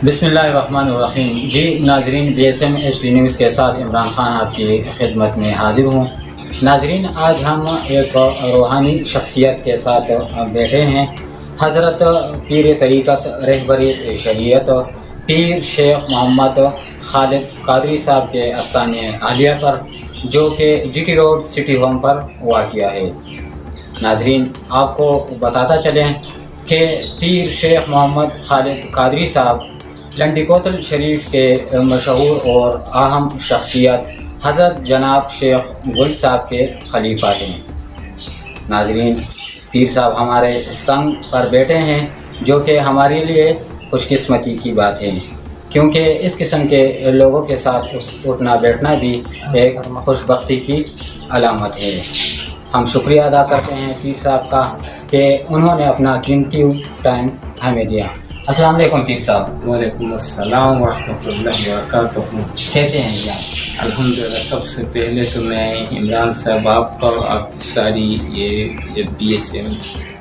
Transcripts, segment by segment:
بسم اللہ الرحمن الرحیم. جی ناظرین، BSM HD نیوز کے ساتھ عمران خان آپ کی خدمت میں حاضر ہوں. ناظرین، آج ہم ایک روحانی شخصیت کے ساتھ بیٹھے ہیں. حضرت پیر طریقت رہبر شریعت پیر شیخ محمد خالد قادری صاحب کے آستانِ عالیہ پر، جو کہ GT روڈ سٹی ہوم پر واقع ہے. ناظرین، آپ کو بتاتا چلیں کہ پیر شیخ محمد خالد قادری صاحب لنڈی کوتل شریف کے مشہور اور اہم شخصیت حضرت جناب شیخ گل صاحب کے خلیفہ ہیں. ناظرین، پیر صاحب ہمارے سنگ پر بیٹھے ہیں، جو کہ ہمارے لیے خوش قسمتی کی بات ہے، کیونکہ اس قسم کے لوگوں کے ساتھ اٹھنا بیٹھنا بھی ایک خوش بختی کی علامت ہے. ہم شکریہ ادا کرتے ہیں پیر صاحب کا کہ انہوں نے اپنا قیمتی ٹائم ہمیں دیا. السلام علیکم پیر صاحب. وعلیکم السلام ورحمۃ اللہ وبرکاتہ. کیسے ہیں جی آپ؟ الحمدللہ. سب سے پہلے تو میں عمران صاحب آپ کا اور آپ کی ساری یہ BSM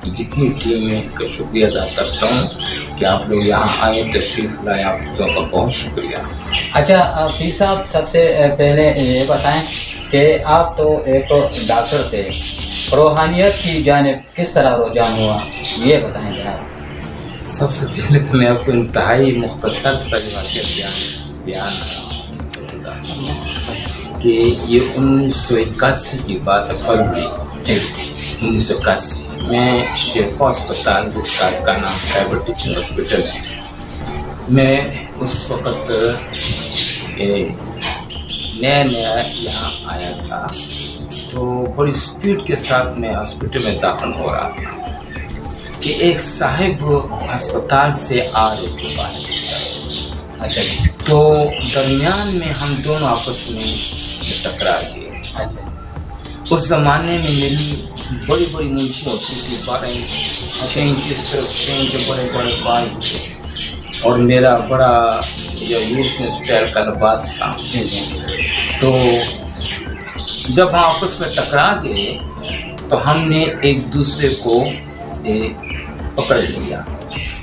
کی جتنی ٹیم ہے کا شکریہ ادا کرتا ہوں کہ آپ لوگ یہاں آئے، تشریف لائے. آپ لوگوں کا بہت شکریہ. اچھا پیر صاحب، سب سے پہلے یہ بتائیں کہ آپ تو ایک ڈاکٹر تھے، روحانیت کی جانب کس طرح رجحان ہوا، یہ بتائیں جناب. سب سے پہلے تو میں آپ کو انتہائی مختصر سا واقعہ بیان کروں گا کہ یہ 1981 کی بات ہے، فروری 1981 میں شیفا اسپتال، جس کا نام خیبر ٹیچنگ ہاسپٹل ہے، میں اس وقت نیا یہاں آیا تھا، تو بڑی اسپیڈ کے ساتھ میں ہاسپٹل میں داخل ہو رہا تھا کہ ایک صاحب ہسپتال سے آ رہے تھے باہر. اچھا جی. تو درمیان میں ہم دونوں آپس میں ٹکرا گئے. اس زمانے میں میری بڑی بڑی مونچھیں ہوتی تھی، 12 انچ 6 انچ بڑے بڑے بال تھے، اور میرا بڑا یورپین اسٹائل کا لباس تھا. تو جب ہم آپس میں ٹکرا گئے تو ہم نے ایک دوسرے کو پکڑ لیا،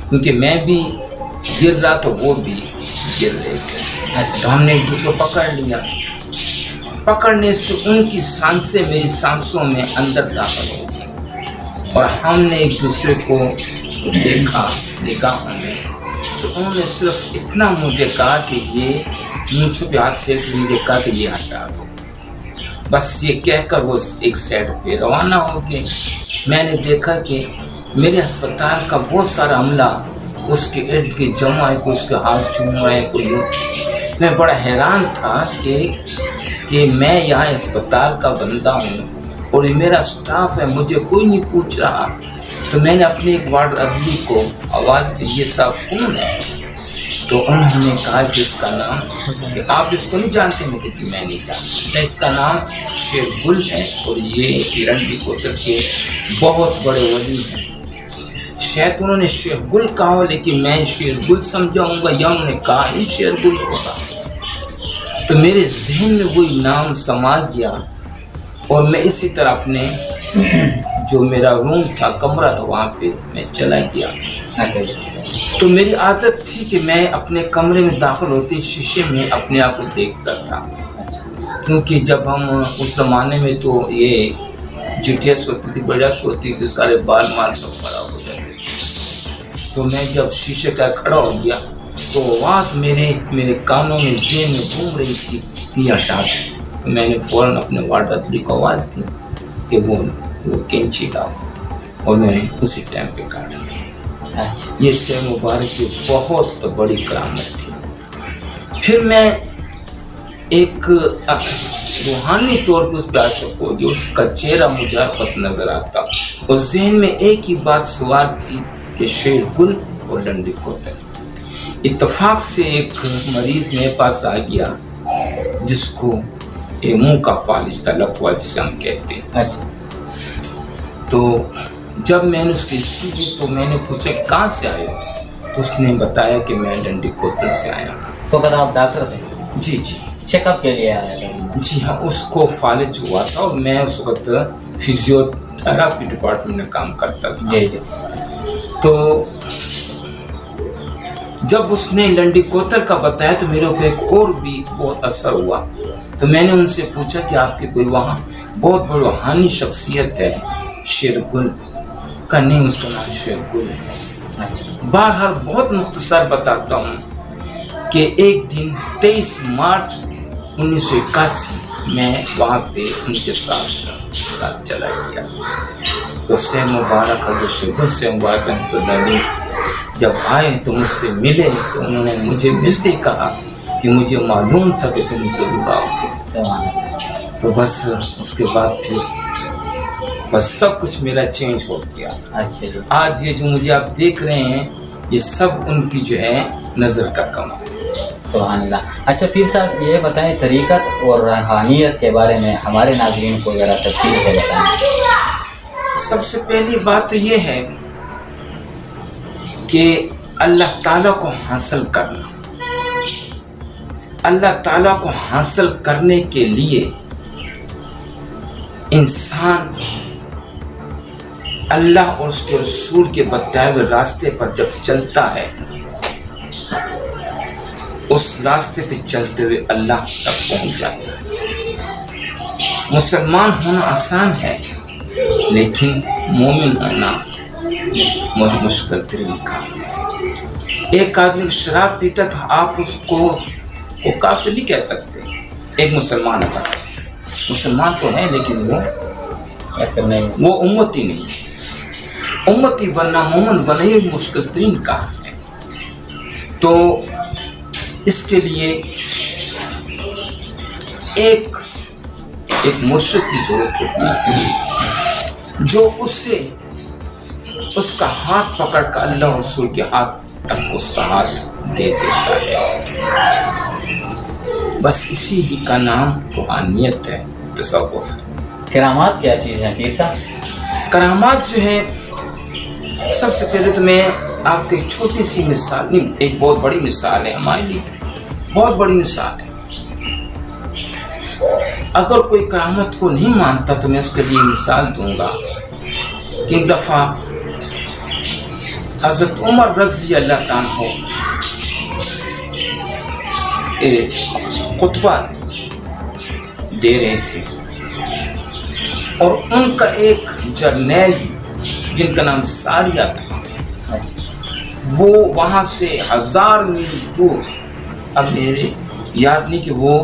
کیونکہ میں بھی گر رہا تو وہ بھی گر رہے تھے. تو ہم نے ایک دوسرے کو پکڑ لیا. پکڑنے سے ان کی سانسیں میری سانسوں میں اندر داخل ہو گئی، اور ہم نے ایک دوسرے کو دیکھا نگاہوں میں. تو انہوں نے صرف اتنا مجھے کہا کہ یہ مونچھوں پہ ہاتھ پھیر کے مجھے کہا کہ یہ ہٹا دو. بس یہ کہہ کر وہ ایک سائڈ پہ روانہ ہو گئے. میں نے دیکھا کہ میرے ہسپتال کا بہت سارا عملہ اس کے ارد گرد جمع ہے، کوئی اس کے ہاتھ چوم رہے ہیں، کوئی. میں بڑا حیران تھا کہ میں یہاں ہسپتال کا بندہ ہوں اور یہ میرا سٹاف ہے، مجھے کوئی نہیں پوچھ رہا. تو میں نے اپنے ایک وارڈ عدلی کو آواز دی، یہ صاحب کون ہے؟ تو انہوں نے کہا کہ اس کا نام، کہ آپ اس کو نہیں جانتے؟ میں کہتی میں نہیں جانتا. اس کا نام شیخ گل ہے، اور یہ لنڈی کوتل کے بہت بڑے ولی ہیں. شاید انہوں نے شیخ گل کہا ہو، لیکن میں شیخ گل سمجھاؤں گا، یا انہوں نے کہا نہیں شیخ گل ہوگا. تو میرے ذہن میں وہی نام سما گیا، اور میں اسی طرح اپنے جو میرا روم تھا، کمرہ تھا، وہاں پہ میں چلا گیا. تو میری عادت تھی کہ میں اپنے کمرے میں داخل ہوتے شیشے میں اپنے آپ کو دیکھتا تھا، کیونکہ جب ہم اس زمانے میں تو یہ GTS ہوتی تھی، برش ہوتی تھی، سارے بال مال سب خراب ہو جاتے تھے. تو میں جب شیشے کا کھڑا ہو گیا تو آواز میرے کانوں میں ذہن میں گھوم رہی تھی کہ یہ ہٹا دو. تو میں نے فوراً اپنے وارڈ عدلی کو آواز دی کہ وہ کینچی لاؤ، اور میں نے اسی ٹائم پہ کاٹ دی. یہ سے مبارک کی بہت بڑی کرامت تھی. پھر میں ایک روحانی طور پر اس پہ عاشق ہو گیا. اس کا چہرہ مجھے ہر وقت نظر آتا، اور ذہن میں ایک ہی بات سوار تھی کہ شیخ گل اور لنڈی کوتل. اتفاق سے ایک مریض میرے پاس آ گیا جس کو منہ کا فالج تھا، لقوا جسے ہم کہتے ہیں. تو جب میں نے اس کی ہسٹری دی تو میں نے پوچھا کہ کہاں سے آئے ہو؟ تو اس نے بتایا کہ میں لنڈی کوتل سے آیا ہوں. سو کہا آپ ڈاکٹر تھے؟ جی. چیک اپ کے لیے آیا تھا؟ جی ہاں. اس کو فالج ہوا تھا، اور میں اس وقت فزیو تھراپی ڈپارٹمنٹ میں کام کرتا تھا. جی. تو جب اس نے لنڈی کوتر کا بتایا تو میرے اوپر ایک اور بھی بہت اثر ہوا. تو میں نے ان سے پوچھا کہ آپ کے کوئی وہاں بہت بڑی روحانی شخصیت ہے شیر گل کا؟ نہیں، اس کا نام شیر گل ہے. بہرحال بہت مختصر بتاتا ہوں کہ ایک دن 23 مارچ 1981 میں وہاں پہ ان کے ساتھ چلا گیا. تو سے مبارک حضرت شیر گل سے مبارک رحمۃ اللہ علیہ جب آئے تو مجھ سے ملے تو انہوں نے مجھے ملتے ہی کہا کہ مجھے معلوم تھا کہ تم ضرور آؤ گے. تو بس اس کے بعد پھر بس سب کچھ میرا چینج ہو گیا. آج یہ جو مجھے آپ دیکھ رہے ہیں یہ سب ان کی جو ہے نظر کا کمال ہے. سبحان اللہ. اچھا پیر صاحب یہ بتائیں طریقت اور روحانیت کے بارے میں ہمارے ناظرین کو ذرا تفصیل سے بتائیں. سب سے پہلی بات تو یہ ہے کہ اللہ تعالیٰ کو حاصل کرنا. اللہ تعالیٰ کو حاصل کرنے کے لیے انسان اللہ اور اس کے رسول کے بتائے ہوئے راستے پر جب چلتا ہے اس راستے پہ چلتے ہوئے اللہ تک پہنچ جاتا ہے. مسلمان ہونا آسان ہے لیکن مومن ہونا مشکل ترین کام. ایک آدمی شراب پیتا تو آپ اس کو کافر نہیں کہہ سکتے. ایک مسلمان ہے، مسلمان تو ہے لیکن وہ امتی نہیں. امتی بننا، مومن بننا یہ مشکل ترین کام ہے. تو اس کے لیے ایک مرشد کی ضرورت ہوتی ہے جو اس کا ہاتھ پکڑ کر اللہ اور رسول کے ہاتھ تک اس کا ہاتھ دے دیتا ہے. بس اسی ہی کا نام روحانیت ہے، تصوف. کرامات کیا چیز ہے پیر صاحب؟ کرامات جو ہے سب سے پہلے تو میں آپ کو ایک چھوٹی سی مثال، نہیں ایک بہت بڑی مثال ہے ہمارے لیے، بہت بڑی مثال ہے. اگر کوئی کرامت کو نہیں مانتا تو میں اس کے لیے مثال دوں گا کہ ایک دفعہ حضرت عمر رضی اللہ عنہ خطبہ دے رہے تھے اور ان کا ایک جرنیل جن کا نام ساریہ تھا وہ وہاں سے 1000 میل دور، اب میرے یاد نہیں کہ وہ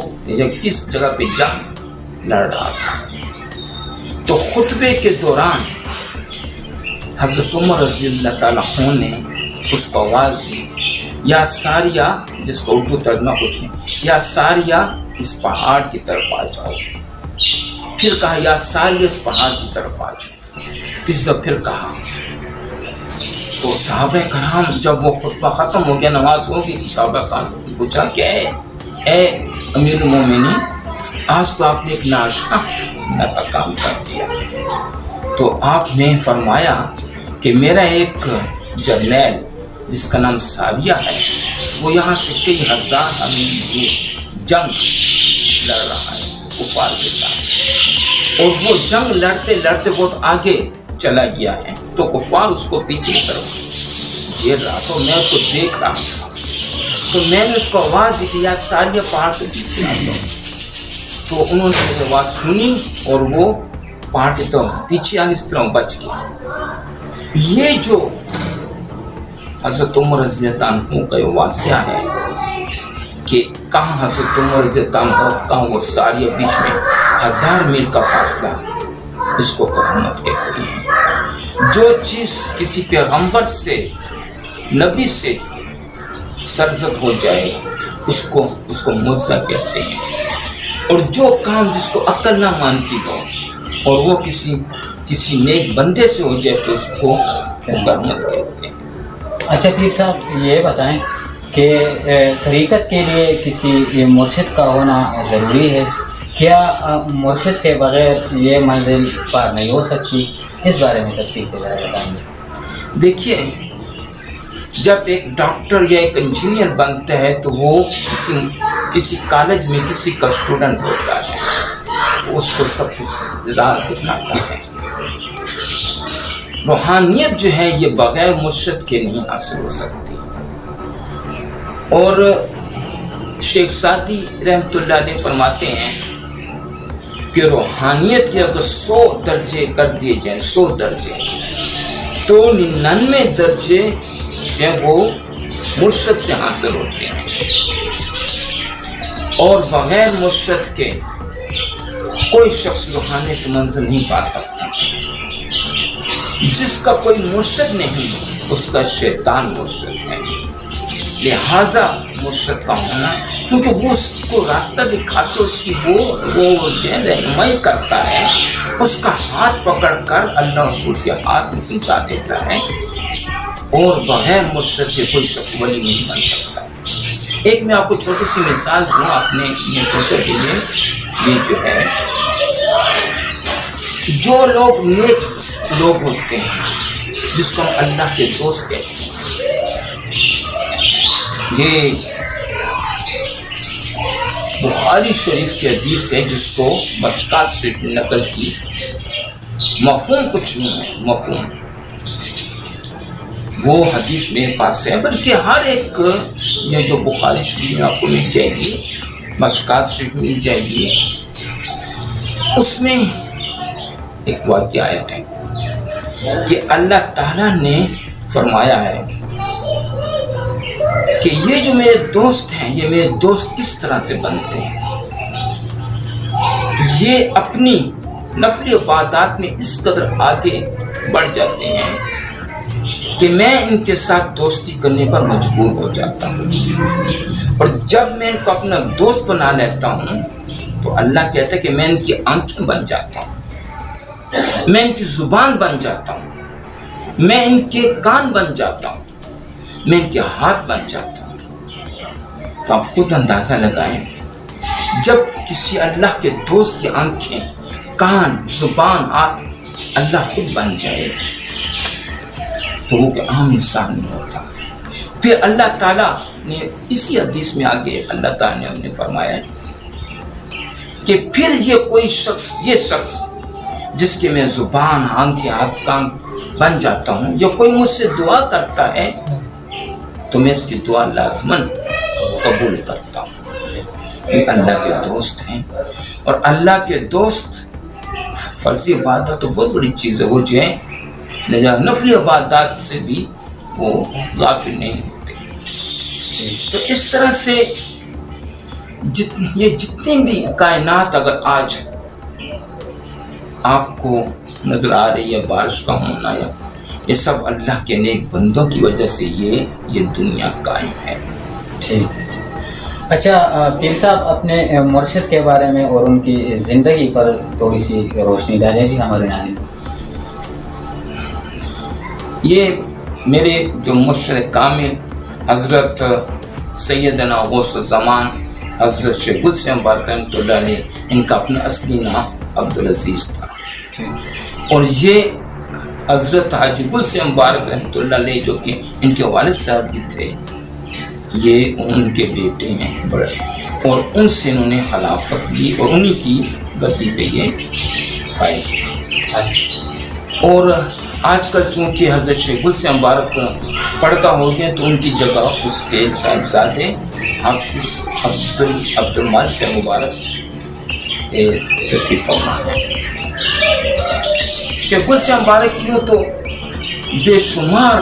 کس جگہ پہ جنگ لڑ رہا تھا. تو خطبے کے دوران حضرت عمر رضی اللہ تعالیٰ عنہ نے اس کو آواز دی، یا ساریہ، جس کو اردو ترجمہ کچھ نہیں، یا ساریہ اس پہاڑ کی طرف آ جاؤ. پھر کہا یا ساریہ اس پہاڑ کی طرف آ جاؤ. کس دفعہ پھر کہا. تو صحابہ کرام جب وہ خطبہ ختم ہو گیا، نماز ہو گئی، صحابہ کرام نے پوچھا کہ اے امیر المومنین، آج تو آپ نے ایک ناشنا سا کام کر دیا. تو آپ نے فرمایا کہ میرا ایک جرنیل جس کا نام ساریہ ہے وہ یہاں سے کئی 1000 میل جنگ لڑ رہا ہے کفار کے ساتھ، اور وہ جنگ لڑتے لڑتے بہت آگے چلا گیا ہے. تو کفار اس کو پیچھے کی طرف گھیر رہا، تو میں اس کو دیکھ رہا تھا. تو میں نے اس کو آواز دی کہ یا ساریہ پہاڑ سے پیچھے آ جاؤ. تو انہوں نے میری آواز سنی اور وہ پہاڑ کی طرف پیچھے آگے اس طرح بچ گیا. یہ جو حضرت عمر رضی اللہ عنہ کا یہ واقعہ ہے کہ کہاں حضرت عمر رضی اللہ عنہ کہاں وہ ساریہ، بیچ میں 1000 میل کا فاصلہ، اس کو کرامت کہتے ہیں. جو چیز کسی پیغمبر سے، نبی سے سرزد ہو جائے اس کو معجزہ کہتے ہیں. اور جو کام جس کو عقل نہ مانتی ہو اور وہ کسی نیک بندے سے ہو جائے تو اس کو کرامت کہتے ہیں. اچھا پیر صاحب یہ بتائیں کہ طریقت کے لیے کسی مرشد کا ہونا ضروری ہے کیا؟ مرشد کے بغیر یہ منزل پار نہیں ہو سکتی، اس بارے میں تفصیل سے بتائیں گے. دیکھیے، جب ایک ڈاکٹر یا ایک انجینئر بنتا ہے تو وہ کسی کالج میں کسی کا اسٹوڈنٹ ہوتا ہے، اس کو سب کچھ راہ دکھاتا ہے. روحانیت جو ہے یہ بغیر مرشد کے نہیں حاصل ہو سکتی. اور شیخ سعدی رحمۃ اللہ علیہ فرماتے ہیں کہ روحانیت کے اگر 100 درجے کر دیے جائیں، 100 درجے، تو 99 درجے جو ہیں وہ مرشد سے حاصل ہوتے ہیں، اور بغیر مرشد کے کوئی شخص روحانیت کی منزل نہیں پا سکتا۔ جس کا کوئی مرشد نہیں اس کا شیطان مرشد ہے، لہذا مرشد کا ہونا، کیونکہ وہ اس کو راستہ دکھاتے، اس کی وہ رہنمائی کرتا ہے، اس کا ہاتھ پکڑ کر اللہ رسول کے ہاتھ میں پہنچا دیتا ہے، اور بغیر مرشد کے کوئی شخص ولی نہیں بن سکتا۔ ایک میں آپ کو چھوٹی سی مثال دوں اپنے نیچر کے لیے، یہ جو ہے جو لوگ نیک لوگ ہوتے ہیں جس کو ہم اللہ کے دوست کہتے ہیں، یہ بخاری شریف کی حدیث ہے جس کو مشکات سے نقل کی، مفہوم کچھ نہیں ہے، مفہوم وہ حدیث میرے پاس ہے، بلکہ ہر ایک یہ جو بخاری شریف میں آپ کو مل جائے گی، مشکات شریف مل جائے گی، اس میں ایک واقعہ آیا ہے کہ اللہ تعالیٰ نے فرمایا ہے کہ یہ جو میرے دوست ہیں، یہ میرے دوست کس طرح سے بنتے ہیں، یہ اپنی نفلی عبادات میں اس قدر آگے بڑھ جاتے ہیں کہ میں ان کے ساتھ دوستی کرنے پر مجبور ہو جاتا ہوں، اور جب میں ان کو اپنا دوست بنا لیتا ہوں تو اللہ کہتا ہے کہ میں ان کی آنکھیں بن جاتا ہوں، میں ان کی زبان بن جاتا ہوں، میں ان کے کان بن جاتا ہوں، میں ان کے ہاتھ بن جاتا ہوں۔ تو آپ خود اندازہ لگائیں، جب کسی اللہ کے دوست کی آنکھیں، کان، زبان، ہاتھ اللہ خود بن جائے تو وہ کہ عام انسان نہیں ہوتا۔ پھر اللہ تعالیٰ نے اسی حدیث میں آگے اللہ تعالیٰ نے ہم نے فرمایا ہے کہ پھر یہ شخص جس کے میں زبان، آنکھیں، ہاتھ، کان بن جاتا ہوں، یا کوئی مجھ سے دعا کرتا ہے تو میں اس کی دعا لازماً قبول کرتا ہوں۔ یہ اللہ کے دوست ہیں، اور اللہ کے دوست فرضی عبادت تو بہت بڑی چیز ہے، وہ جو ہے نفلی عبادات سے بھی وہ غافل نہیں ہوتے۔ تو اس طرح سے یہ جتنی بھی کائنات اگر آج آپ کو نظر آ رہی ہے، بارش کا ہونا، یا یہ سب اللہ کے نیک بندوں کی وجہ سے یہ دنیا قائم ہے۔ ٹھیک، اچھا پیر صاحب، اپنے مرشد کے بارے میں اور ان کی زندگی پر تھوڑی سی روشنی ڈالیں جی ہمارے ناظرین۔ یہ میرے جو مرشد کامل حضرت سیدنا غوث الزمان حضرت شیخ گل سے مبارک رحمۃ اللہ علیہ، ان کا اپنا اصلی نام عبدالعزیز تھا، اور یہ حضرت حاجی گل سے مبارک رحمۃ اللہ علیہ جو کہ ان کے والد صاحب بھی تھے، یہ ان کے بیٹے ہیں بڑے، اور ان سے انہوں نے خلافت لی اور انہی کی گدی پہ یہ فائز ہے۔ اور آج کل چونکہ حضرت شیخ گل سے مبارک پڑھتا ہو گیا تو ان کی جگہ اس کے صاحبزادے حافظ عبد المال سے مبارک تشریف فرما ہے۔ شیخ گل سے مبارک کی تو بے شمار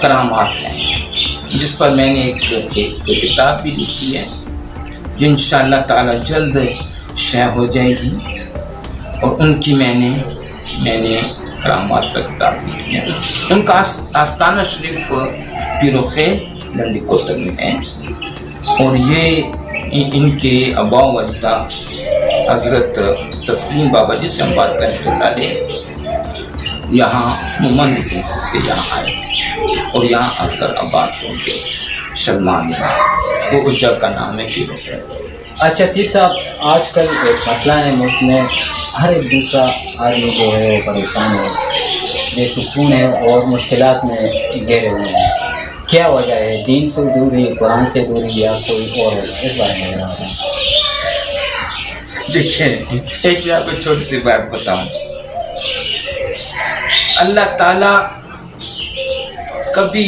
کرامات ہیں، جس پر میں نے ایک کتاب بھی لکھی ہے جو انشاءاللہ تعالی جلد شائع ہو جائے گی، اور ان کی میں نے کرامات پر کتاب لکھی ہے۔ ان کا آستانہ شریف پیر و خیل لنڈی کوتر میں ہے، اور یہ ان کے آباء و اجداد حضرت تسلیم بابا جی سے مبارک رحمۃ اللہ علیہ یہاں مملک سے یہاں آئے تھے، اور یہاں آ کر آباد ہو گئے سلمان میں، وہ جگہ کا نام ہے پیر و خیل۔ اچھا پیر صاحب، آج کل ایک مسئلہ ہے ملک میں، ہر ایک دوسرا آدمی جو ہے وہ پریشان ہے، بے سکون ہے اور مشکلات میں گھیرے ہوئے ہیں۔ کیا وجہ ہے؟ دین سے دوری، قرآن سے دوری، یا کوئی اور وجہ؟ اس بارے میں بتائیں۔ دیکھیں، ایک میں آپ کو چھوٹی سی بات بتاؤں، اللہ تعالیٰ کبھی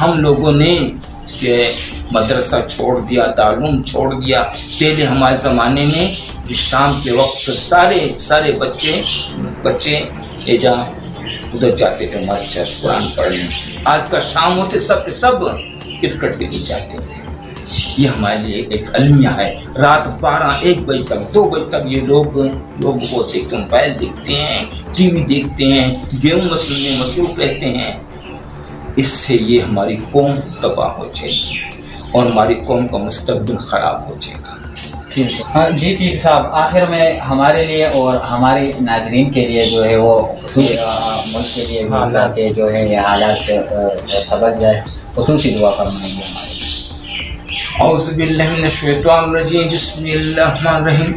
ہم لوگوں نے کہ مدرسہ چھوڑ دیا، تعلیم چھوڑ دیا. پہلے ہمارے زمانے میں شام کے وقت سارے بچے ایجا ادھر جاتے تھے مسجد قرآن پڑھنے. آج کا شام ہوتے سب کے سب کرکٹ کے لیے جاتے ہیں. یہ ہمارے لیے ایک المیہ ہے. رات 12-1 بجے تک 2 بجے تک یہ لوگ وہ دیکھتے ہیں، موبائل دیکھتے ہیں، ٹی وی دیکھتے ہیں، گیم میں مصروف رہتے ہیں. اس سے یہ ہماری قوم تباہ ہو جائے گی اور ہماری قوم کا مستقبل خراب ہو جائے گا. جی پیر صاحب، آخر میں ہمارے لیے اور ہمارے ناظرین کے لیے جو ہے وہ ملک کے لیے اللہ کے جو ہے یہ حالات سبق جائے، خصوصی دعا فرمائیں گے ہمارے. اعوذ باللہ من الشیطان الرجیم، بسم اللہ الرحمن الرحیم،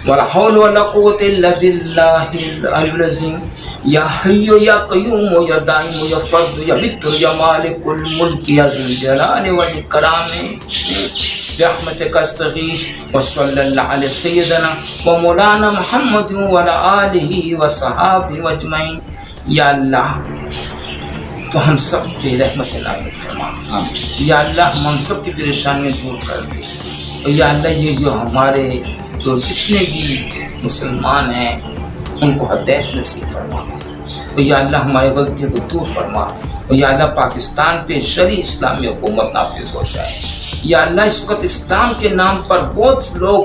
ولا حول ولا قوة الا باللہ العلی العظیم. یا حی یا قیوم یا دائم یا فرد یا بطر یا مالک الملک یا ذی الجلال والاکرام، برحمتک استغیث وصلی اللہ علی سیدنا و مولانا محمد وعلی آلہ وصحابہ اجمعین. یا اللہ تو ہم سب پہ رحمت نازل فرما. یا اللہ ہم سب کی پریشانیاں دور کر دے. یا اللہ یہ جو ہمارے جتنے بھی مسلمان ہیں ان کو ہدایت نصیب فرما. یا اللہ ہماری غلطیوں کو دور فرما. یا اللہ پاکستان پہ شرعی اسلامی حکومت نافذ ہو جائے. یا اللہ اس وقت اسلام کے نام پر بہت لوگ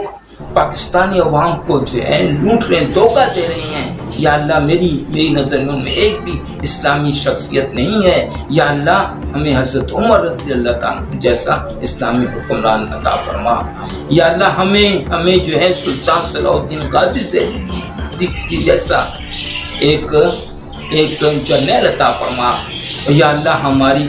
پاکستانی عوام کو جو ہے لوٹ رہے ہیں، دھوکہ دے رہے ہیں. یا اللہ میری نظر میں ان میں ایک بھی اسلامی شخصیت نہیں ہے. یا اللہ ہمیں حضرت عمر رضی اللہ تعالیٰ جیسا اسلامی حکمران عطا فرما. یا اللہ ہمیں جو ہے سلطان صلاح الدین غازی سے جیسا ایک جرنیل عطا فرما. یا اللہ ہماری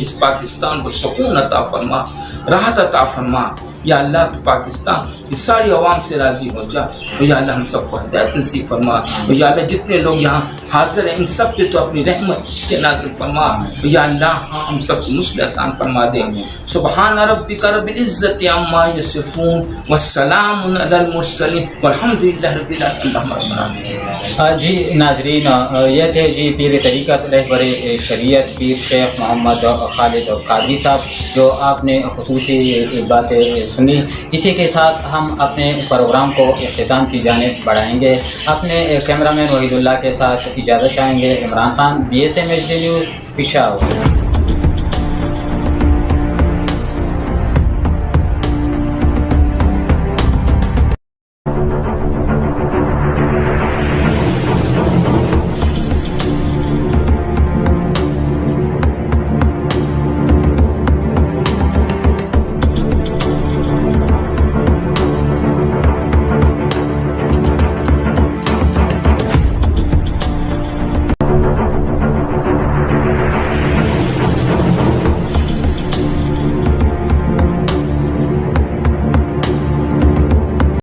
اس پاکستان کو سکون عطا فرما، راحت عطا فرما. یا اللہ تو پاکستان کی ساری عوام سے راضی ہو جا. یا اللہ ہم سب کو ہدایت نصیب فرما. یا اللہ جتنے لوگ یہاں حاضر ہیں ان سب پہ تو اپنی رحمت کے نازل فرما. یا اللہ ہم سب کو مشکل آسان فرما دے. سبحان ربک رب العزت عما یصفون والسلام علی المرسلین والحمد للہ رب العالمین. جی ناظرین، یہ تھے جی پیر طریقت رہبر شریعت پیر شیخ محمد خالد قادری صاحب، جو آپ نے خصوصی باتیں سنی. اسی کے ساتھ ہم اپنے پروگرام کو اختتام کی جانب بڑھائیں گے. اپنے کیمرہ مین وحید اللہ کے ساتھ اجازت چاہیں گے. Imran Khan, BSM HD news, Peshawar.